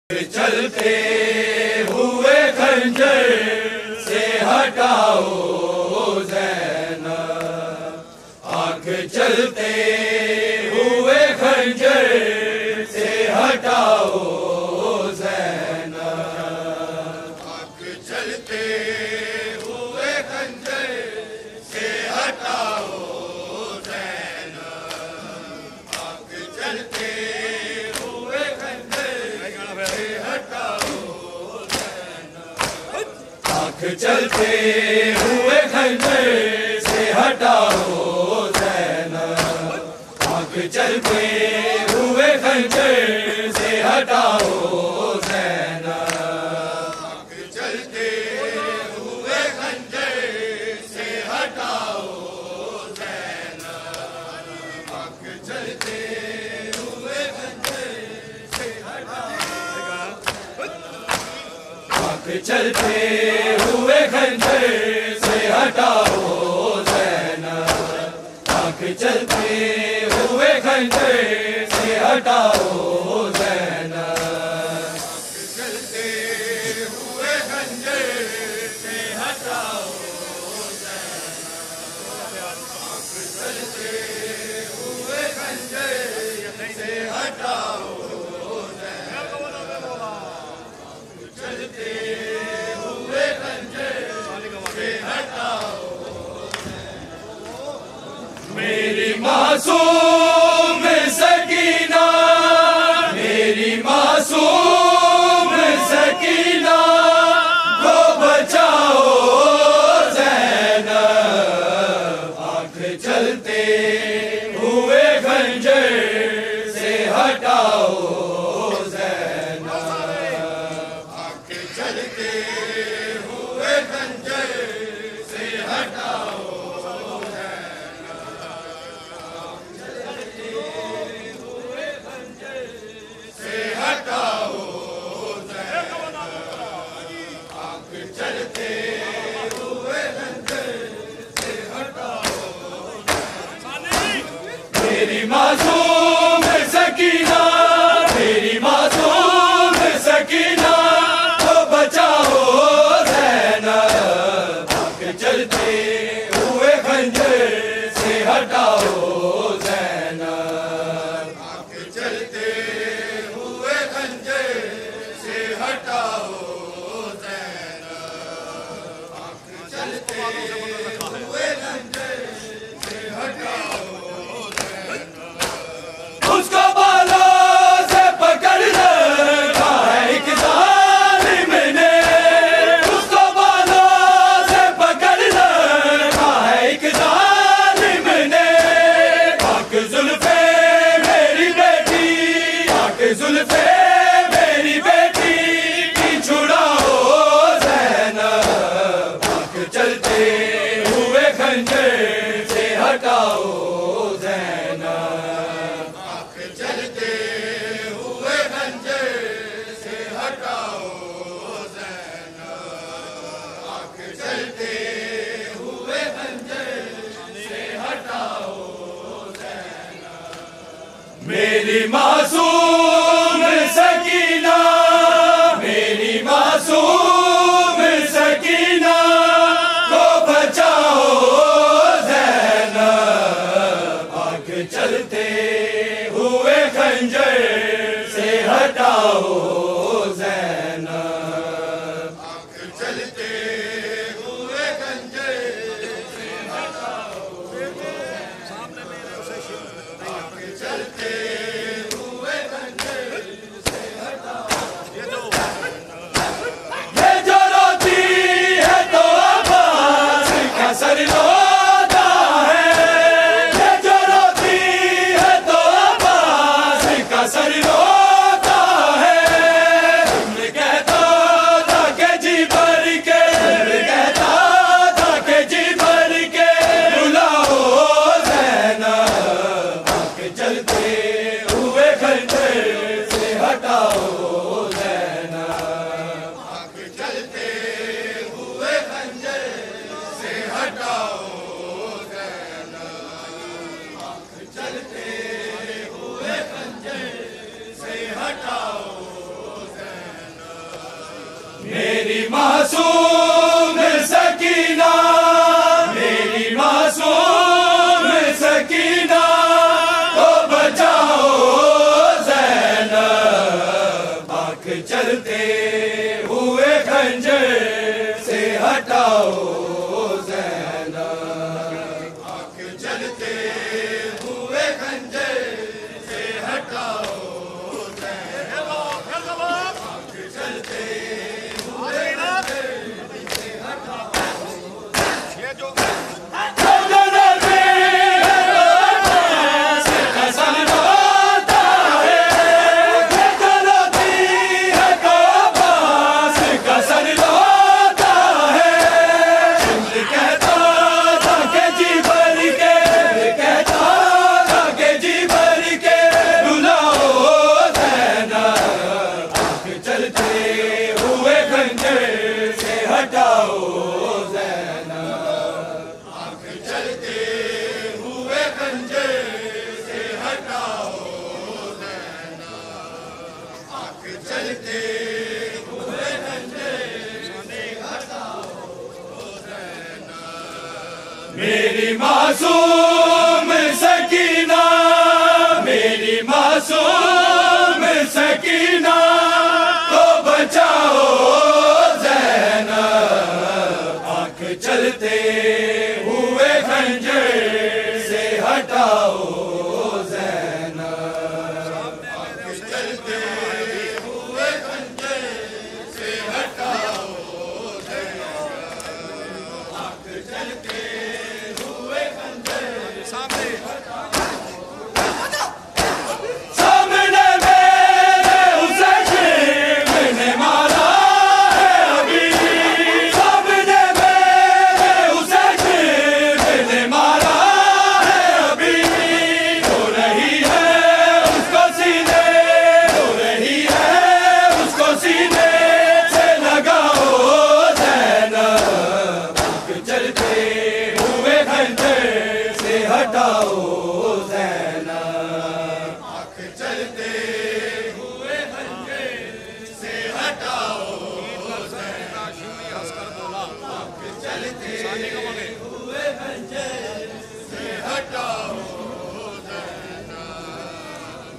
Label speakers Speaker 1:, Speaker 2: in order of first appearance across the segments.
Speaker 1: चलते हुए खंजर से हटाओ ज़ैनब, आँख चलते हुए खंजर से हटाओ ज़ैनब, आँख चलते हुए खंजर से हटाओ ज़ैनब, आँख चलते हुए खंजर से हटाओ ज़ैनब, आँख चलते हुए खंजर से हटाओ ज़ैनब, आँख चलते हुए खंजर से हटाओ ज़ैनब, आँख चलते हुए खंजर से हटाओ ज़ैनब, आँख चलते हुए खंजर से हटाओ, आँख चलते हुए खंजर से हटाओ ज़ैनब, आँख चलते हुए खंजर से हटाओ ज़ैनब, चलते हुए खंजर से हटाओ ज़ैनब, चलते हुए खंजर से हटाओ ज़ैनब, चलते हुए खंजर से हटाओ। मेरी मासूम सकीना, मेरी मासूम सकीना को बचाओ ज़ैनब, आँख चलते हुए खंजर से हटाओ ज़ैनब, आँख चलते हुए खंजर से हटाओ से हटाओ ज़ैनब, आँख चलते हुए खंजर से हटाओ। मेरी मासूम सकीना, मेरी मासूम सकीना को बचाओ ज़ैनब, आँख चलते हुए खंजर से हटाओ ज़ैनब, आँख चलते हुए खंजर से हटाओ ज़ैनब, आँख चलते हुए खंजर से हटाओ ज़ैनब। उसको बालों से पकड़ रखा है एक जालिम ने, उसको बालों से पकड़ रखा है एक जालिम ने, पाक जुल्फे मेरी बेटी, पाक जुल्फे मेरी बेटी की छुड़ाओ ज़ैनब, आँख चलते हुए खंजर से हटाओ ज़ैनब, आँख चलते हुए खंजर से हटाओ ज़ैनब, आँख चलते हुए खंजर से हटाओ ज़ैनब। मेरी मासूम सकीना, मेरी मासूम सकीना को बचाओ ज़ैनब, आँख चलते हुए खंजर से हटाओ ज़ैनब, आँख चलते हुए खंजर से हटाओ, आँख चलते हुए खंजर से हटाओ। ये जो रोती है तो अब्बास का सर रोता है, ये जो रोती है तो अब्बास का सर रोता है,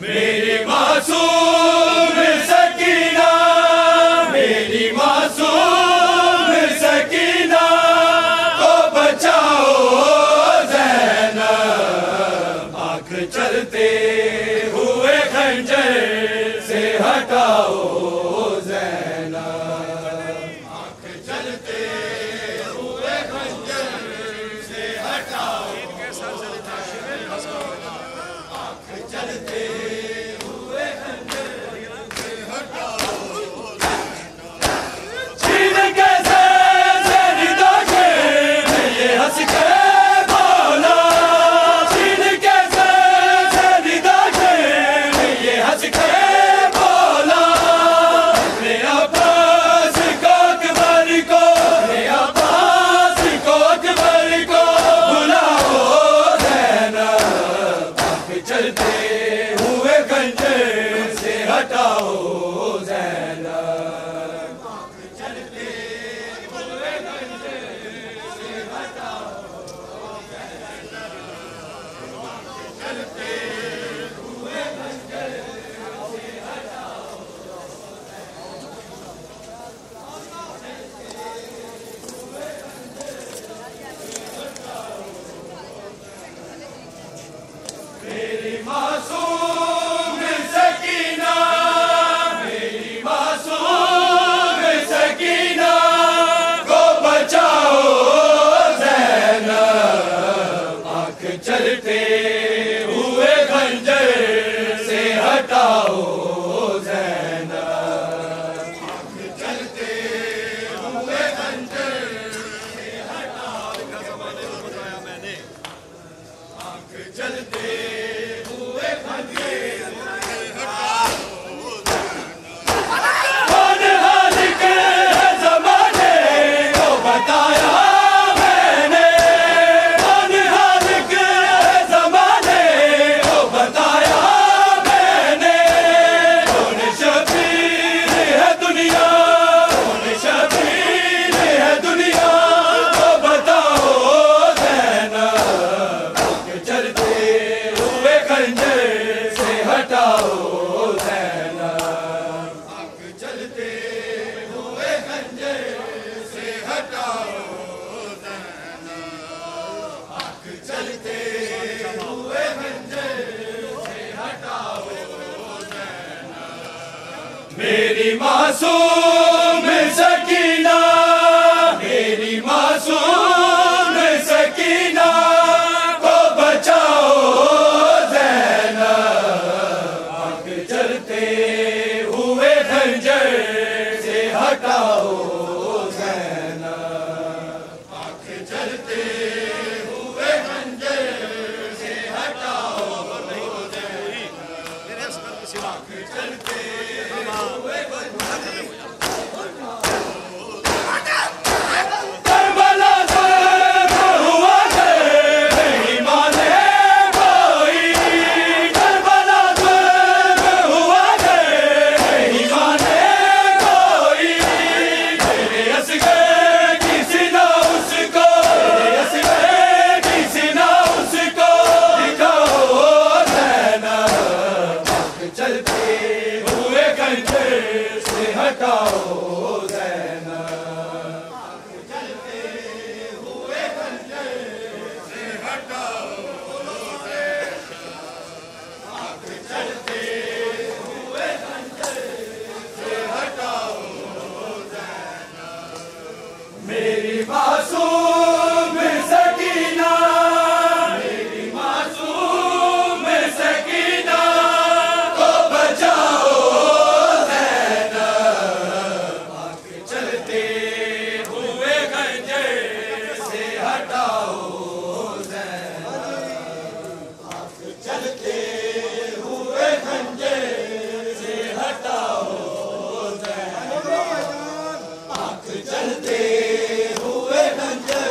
Speaker 1: मेरी मासूम सकीना, मेरी मासूम सकीना को बचाओ ज़ैनब, आँख चलते हुए खंजर से हटाओ ज़ैनब, आँख चलते हुए खंजर से हटाओ, आँख चलते हुए खंजर से हटाओ। छीन के ज़ैनिदा के ये हंस के बोला, छीन के ज़ैनिदा के ये हंस के बोला, अपने अब्बास को अकबर को, अपने अब्बास को अकबर को बुलाओ ज़ैनब, आँख चलते हुए खंजर से हटाओ ज़ैनब, आँख चलते हुए खंजर से हटाओ ज़ैनब, आँख चलते हुए खंजर से हटाओ। मेरी मासूम सकीना, मेरी मासूम सकीना को बचाओ ज़ैनब, आँख चलते हुए खंजर से हटाओ ज़ैनब, आँख चलते हुए खंजर से हटाओ, आँख चलते हुए खंजर से हटाओ। कौन हालिक है ज़माने को बताया मैंने, कौन हालिक है ज़माने को बताया मैंने, कौन शबीर है दुनिया, कौन शबीर है दुनिया को बताओ ज़ैनब, आँख चलते हुए खंजर से हटाओ ज़ैनब, आँख चलते हुए खंजर से हटाओ ज़ैनब, आँख चलते हुए खंजर से हटाओ ज़ैनब। मेरी मासूम सकीना, मेरी मासूम सकीना को बचाओ ज़ैनब, आँख चलते हुए खंजर से हटाओ ज़ैनब, आँख चलते हुए खंजर से हटाओ ज़ैनब, आँख चलते हुए करबला से हुआ थे नहीं माने कोई, करबला से हुआ थे नहीं माने कोई, तेरे असगर किसी ना उसको, तेरे असगर किसी ना उसको दिखाओ ज़ैनब, आँख चलते हुए खंजर से हटाओ ज़ैनब, आँख चलते हुए खंजर से हटाओ ज़ैनब, आँख चलते हुए खंजर से हटाओ ज़ैनब। मेरी मासूम सकीना, मेरी मासूम सकीना को बचाओ ज़ैनब, आँख चलते हुए खंजर से हटाओ ज़ैनब, आँख चलते हुए खंजर से हटाओ ज़ैनब, आँख चलते हुए खंजर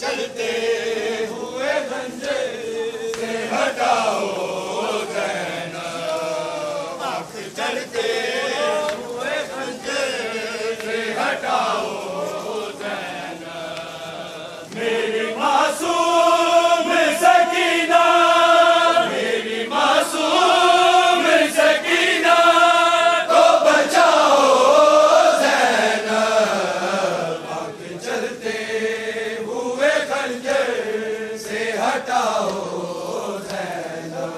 Speaker 1: चलते हुए खंजर से हटाओ ज़ैनब, आँख चलते हुए खंजर से हटाओ ज़ैनब। मेरी मासूम सकीना, मेरी मासूम सकीना को बचाओ ज़ैनब, आँख चलते हुए खंजर से हटाओ ज़ैनब,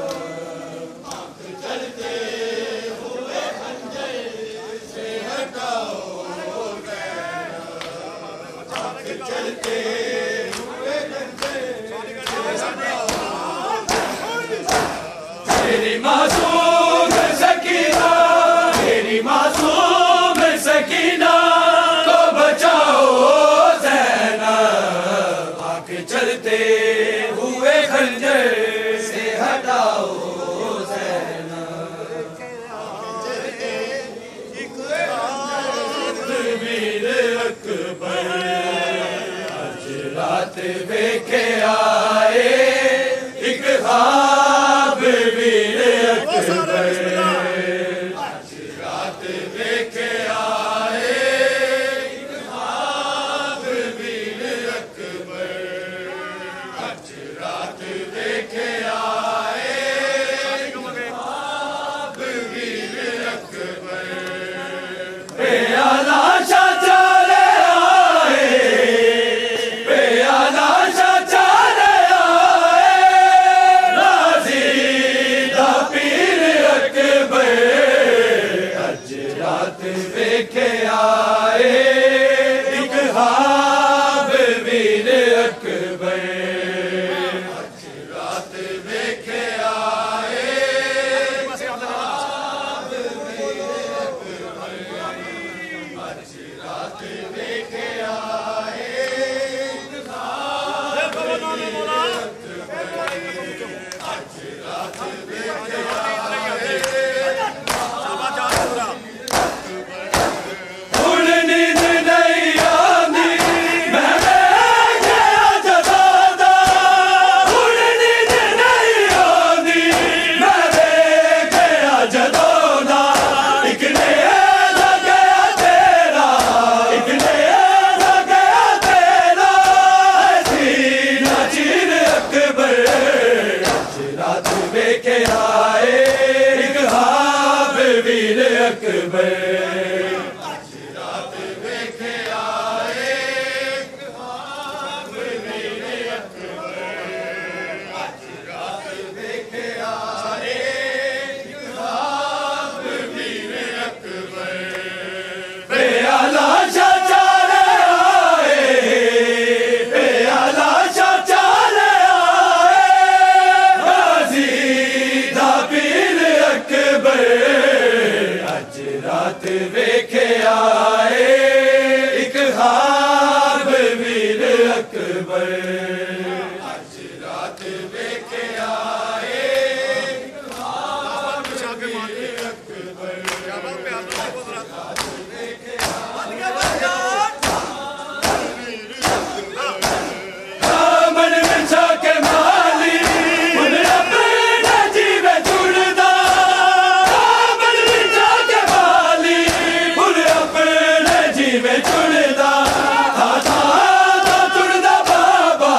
Speaker 1: आँख चलते हुए खंजर से हटाओ ज़ैनब, आँख चलते हुए खंजर से हटाओ। मेरी मासूम सकीना, मेरी मासूम सकीना को बचाओ ज़ैनब, आँख चलते हुए खंजर से हटाओ ज़ैनब, वीर अकबर आज रात देखे आए एक ख्वाब, वीर अकबर आज रात देखे आए एक ख्वाब, वीर अकबर आज रात देखे आए एक ख्वाब, वीर अकबर। प्याला चले आए, प्याला चले आए, राज़ी दा पीर अकबर आज रात देखे आए एक ख्वाब, वीर अकबर आज रात देखे आए एक ख्वाब, वीर अकबर आज रात देखे आए एक ख्वाब, आज रात देखे हुण नींद नहीं आंदी मैं गया जदादा, हुण नींद नहीं आंदी मैं गया जदादा, एक नेज़ा गया तेरा, एक नेज़ा गया तेरा, सीना चीर अकबर आज रात देखे आए एक ख्वाब, वीर अकबर आज रात देखे आए एक ख्वाब, वीर अकबर आज रात देखे आए एक ख्वाब, वीर अकबर। प्याला चले आए, प्याला चले आए, राज़ी दा पीर अकबर आज रात देखे आए एक ख्वाब, वीर अकबर आज रात देखे आए एक ख्वाब, वीर अकबर रात देखे दामन बिछा के माली उन अपने जीवे जुड़दा, दामन बिछा के माली उन अपने जीवे जुड़दा, था जुड़दा बाबा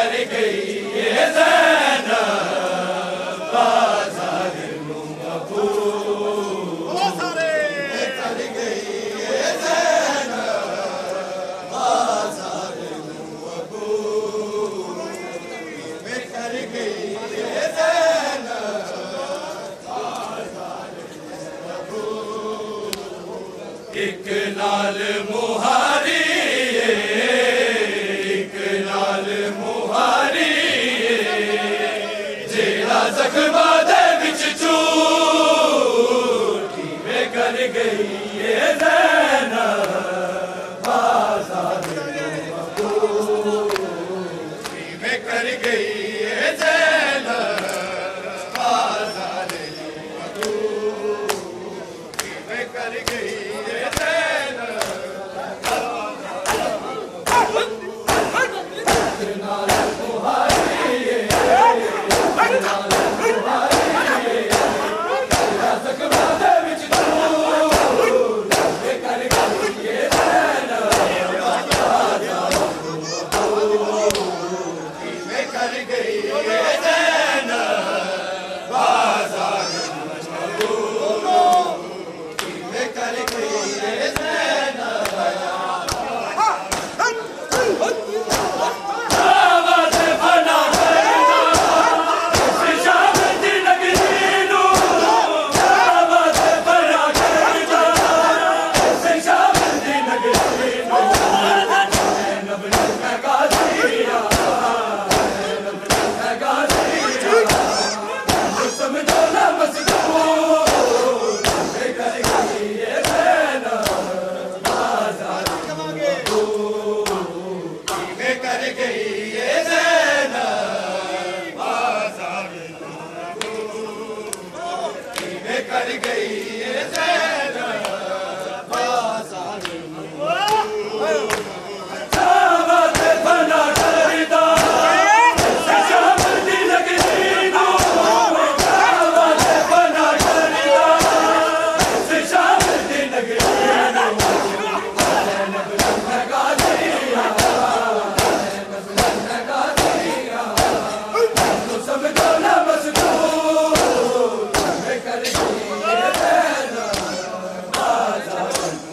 Speaker 1: कर गई ये ज़ैनब बाज़ार नूं अबू कर गई ये ज़ैनब बाज़ार नूं अबू कर गई ये ज़ैनब बाज़ार नूं अबू एक नाल मुहारी ज़ख्मा दे विच चूटी में कर गई ये ज़ैनब बाज़ार नूं अबू में कर गई ये ज़ैनब बाज़ार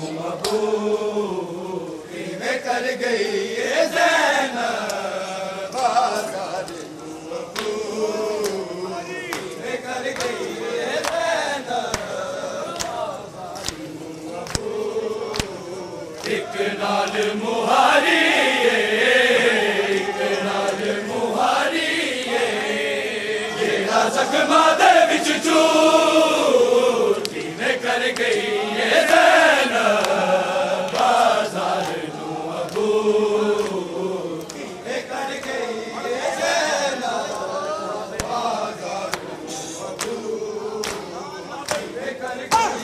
Speaker 1: नूं अबू में कर गई ये ज़ैनब एक नाल मुहारी जेड़ा ज़ख्मा दे विच चूटी में कर गई ये ज़ैनब बाज़ार नूं अबू कर गई ये ज़ैनब बाज़ार नूं अबू कर गई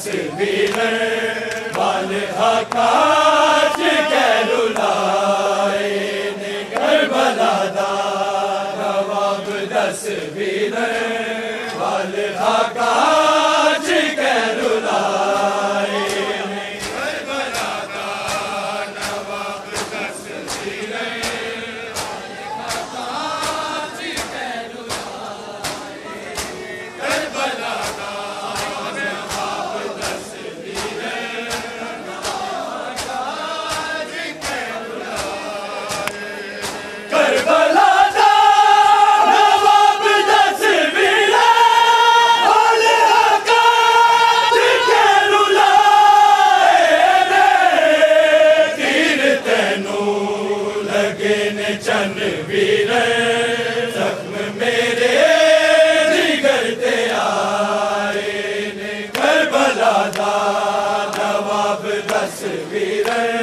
Speaker 1: तस्वीरें वाले हकाश कहलुलाए ने करबला दा नवाब तस्वीरें वाले हकाश कहलुलाए ने करबला दा नवाब तस्वीरें वाले हकाश कहलुलाए करबला दा नवाब तस्वीरें करबला दा नवाब तस्वीरें वाले हकाश कहलुलाए तीर तैनू लगे ने चन वीरे जख्म मेरे जिगर ते आए ने करबला दा नवाब तस्वीरें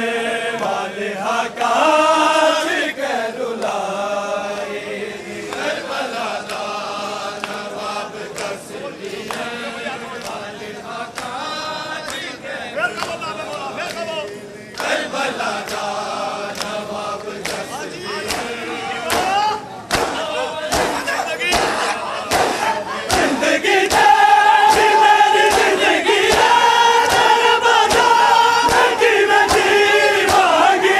Speaker 1: वाले हकाश कहलुलाए करबला दा नवाब तस्वीरें वाले हकाश करबला दा नवाब जिंदगी तेरी मेरी जिंदगी है तेरे बजा की मैं जीवांगी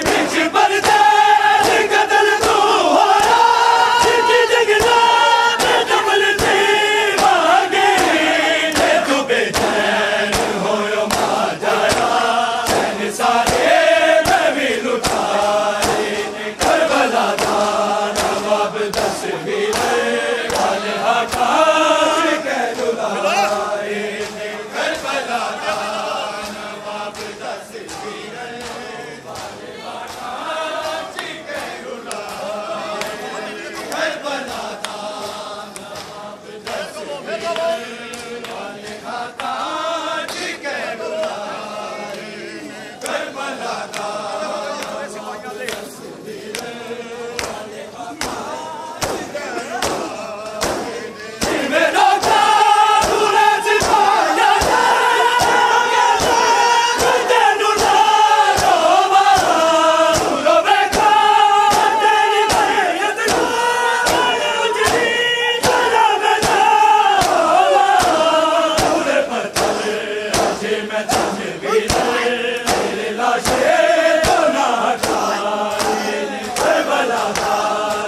Speaker 1: बिच पर तेरे कदल तू होया जिंदगी जगना मैं डबल जीवांगी ते तू बेचैन होयो मा जाया चैन सारे मैं भी लुटाए करबला दा नवाब तस्वीरें वाले हकाश कहलुलाए करबला दा नवाब तस्वीरें वाले हकाश कहलुलाए करबला दा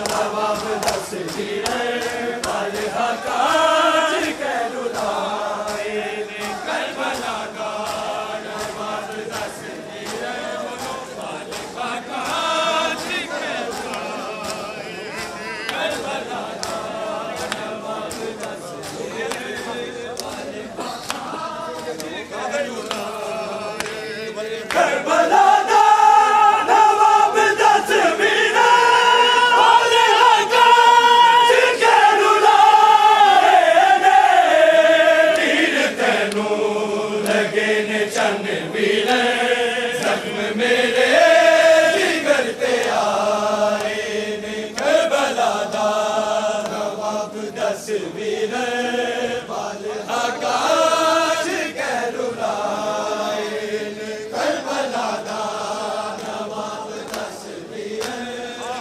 Speaker 1: नवाब तस्वीरें वाले हकाश कहलुलाए करबला दा करबला दा नवाब तस्वीरें वाले हकाश कहलुलाए तीर तैनू लगे ने चन वीरे जख्म मेरे जिगर ते आए ने करबला दा नवाब तस्वीरें वाले हकाश कहलुलाए करबला दा नवाब तस्वीरें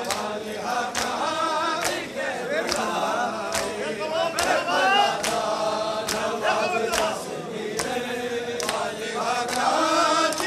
Speaker 1: वाले हकाश कहलुलाए करबला दा नवाब तस्वीरें वाले हकाश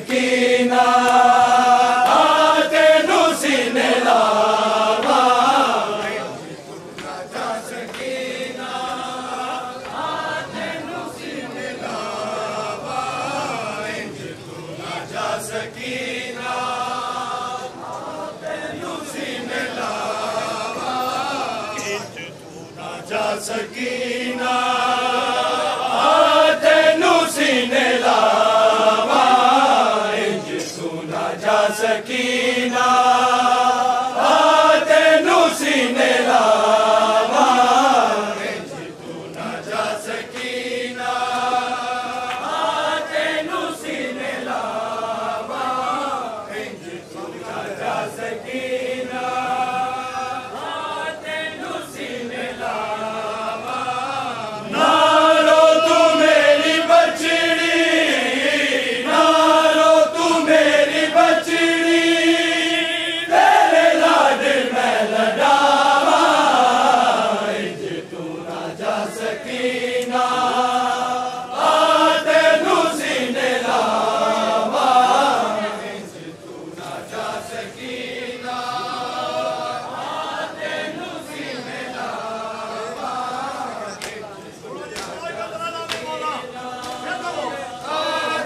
Speaker 1: सकीना तेनू सीने लावा जा सकीना तेनू सीने लावा तू ना जा सकीना तेनू सीने लावा तू ना जा सकीना तेनू सीने लावा तू ना जा सकीना तेनू सीने लावा तू ना जा सकीना तेनू सीने लावा तू ना जा सकीना तेनू सीने लावा नारो तू मेरी बचड़ी नारो तू मेरी बचड़ी तेरे लाड में लडावा तू ना जा सकीना तेनू सीने लावा तू ना जा सकीना तेनू सीने लावा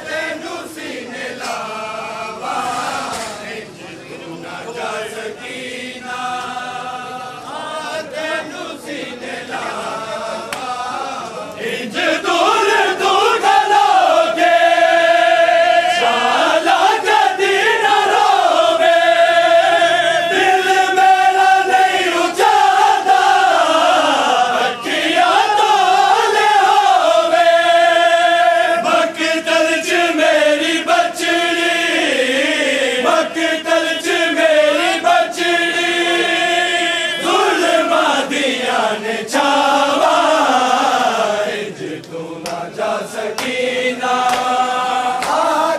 Speaker 1: तेनू सीने लावा तू ना जा सकीना तेनू सीने लावा इंज दूर दूर खलोगे शाला कदी न रोवे दिल मेरा नहीं उजादा अखियां तोले होवे मकतल च मेरी बचड़ी मकतल च मेरी बचड़ी जुल्मां दिया ने छावा तू ना जा सकीना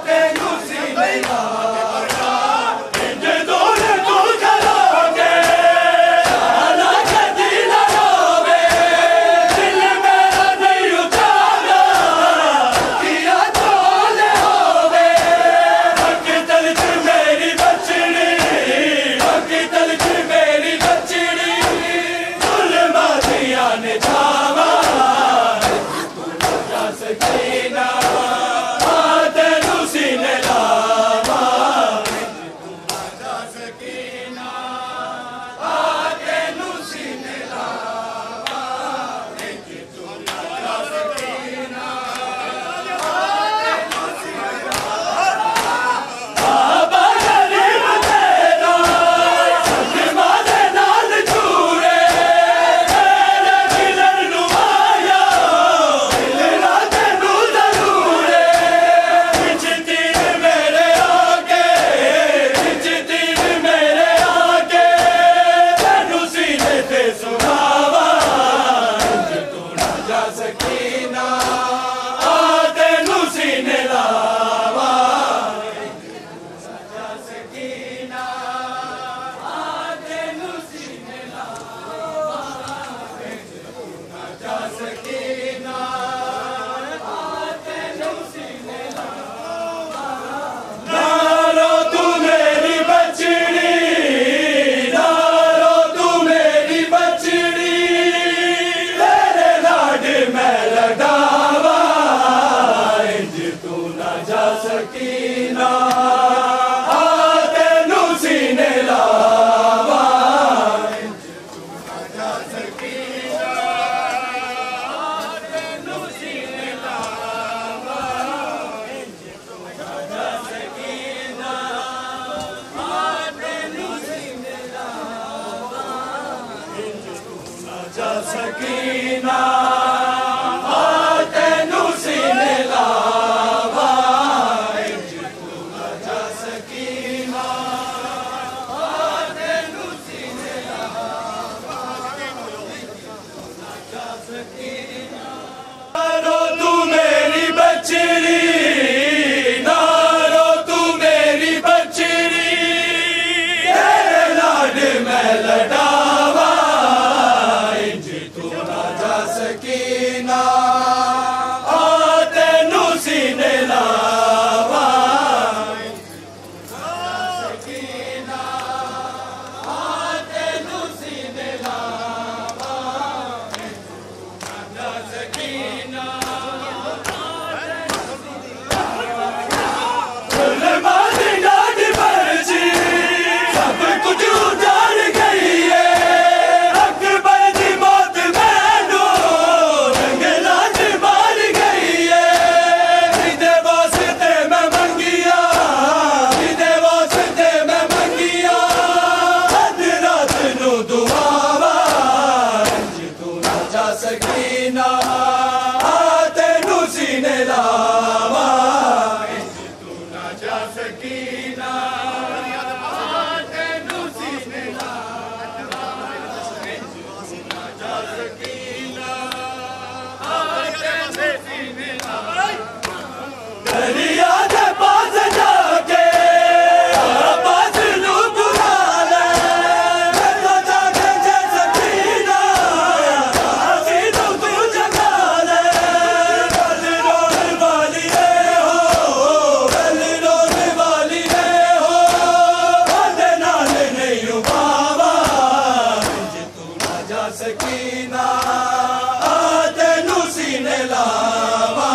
Speaker 1: तेनू सीने लावा इंज दूर तू खलोगे शाला कदी न रोवे दिल मेरा नहीं उजादा अखियां तोले होवे मकतल च मेरी बचड़ी मकतल च मेरी बचड़ी जुल्मां दिया ने छावा तू ना जा सकीना तेनू सीने लावा तू ना जा सकीना तेनू सीने लावा तू ना जा सकीना तेनू सीने बाबा गरीब तेरा सजमा दे नाल छूरे तेरे दिलन नुमाया मिलना तेनू जरूर बिच तीर मेरे आगे बिच तीर मेरे आगे तेनू सीने ते सुनावा तू ना जा सकीना तेनू सीने लावा जा सकीना तेनू सीने लावा जा सकीना तेनू सीने लावा नारो तू मेरी बचड़ी नारो तू मेरी बचड़ी तेरे लाड में लडावा तू ना जा सकीना तेनू सीने लावा तू ना जा सकीना तेनू सीने लावा तू ना जा सकीना तेनू सीने लावा तू ना जा सकीना तेनू सीने लावा तू ना जा सकीना तेनू सीने लावा जा सकीना नारो तू मेरी बचड़ी नारो तू मेरी बचड़ी तेरे लाड में लडावा इंज तू ना जा सकी सकीना तेनू सीने लावा